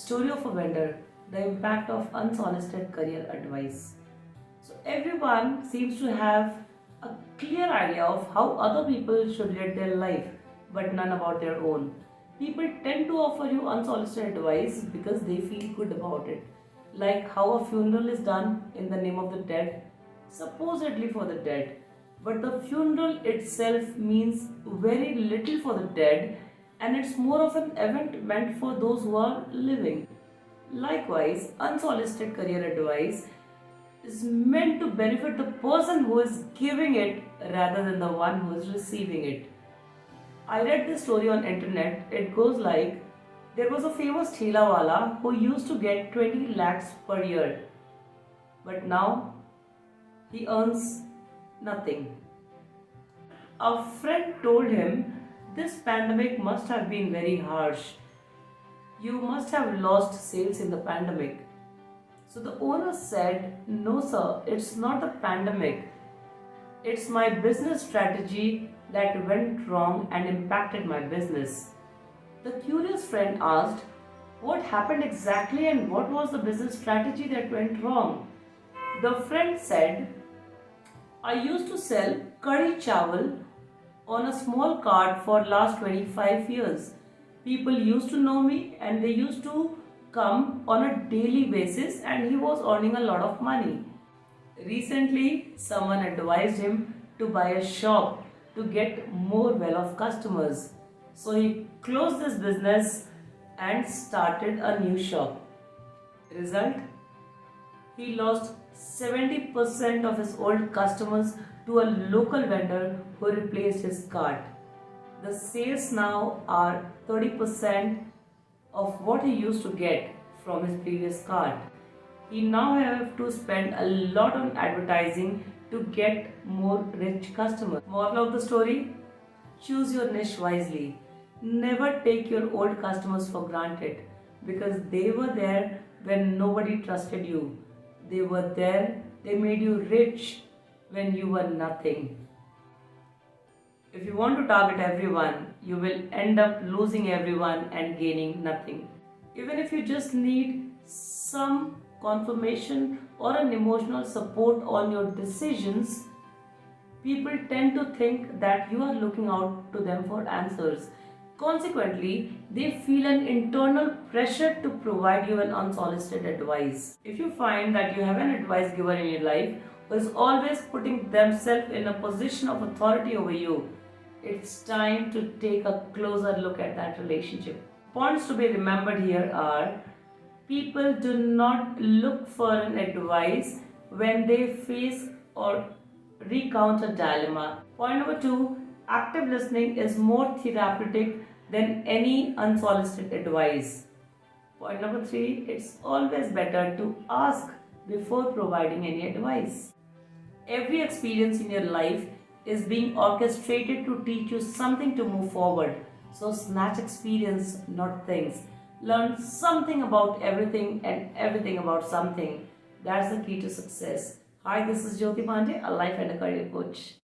Story of a vendor, the impact of unsolicited career advice. So, everyone seems to have a clear idea of how other people should lead their life, but none about their own. People tend to offer you unsolicited advice because they feel good about it, like how a funeral is done in the name of the dead, supposedly for the dead. But the funeral itself means very little for the dead, and it's more of an event meant for those who are living. Likewise, unsolicited career advice is meant to benefit the person who is giving it rather than the one who is receiving it. I read this story on internet. It goes like there was a famous thela wala who used to get 20 lakhs per year, but now he earns nothing. A friend told him, "This pandemic must have been very harsh. You must have lost sales in the pandemic." So the owner said, "No, sir, it's not the pandemic. It's my business strategy that went wrong and impacted my business." The curious friend asked, "What happened exactly and what was the business strategy that went wrong?" The friend said, "I used to sell curry chawal on a small cart for last 25 years. People used to know me and they used to come on a daily basis and he was earning a lot of money. Recently, someone advised him to buy a shop to get more well-off customers. So he closed this business and started a new shop. Result? He lost 70% of his old customers to a local vendor who replaced his cart. The sales now are 30% of what he used to get from his previous cart. He now have to spend a lot on advertising to get more rich customers." Moral of the story? Choose your niche wisely. Never take your old customers for granted because they were there when nobody trusted you. They were there, they made you rich when you were nothing. If you want to target everyone, you will end up losing everyone and gaining nothing. Even if you just need some confirmation or an emotional support on your decisions, people tend to think that you are looking out to them for answers. Consequently, they feel an internal pressure to provide you an unsolicited advice. If you find that you have an advice giver in your life who is always putting themselves in a position of authority over you, it's time to take a closer look at that relationship. Points to be remembered here are: people do not look for an advice when they face or recount a dilemma. Point number two, active listening is more therapeutic than any unsolicited advice. Point number three, it's always better to ask before providing any advice. Every experience in your life is being orchestrated to teach you something to move forward. So snatch experience, not things. Learn something about everything and everything about something. That's the key to success. Hi, this is Jyoti Pandey, a life and a career coach.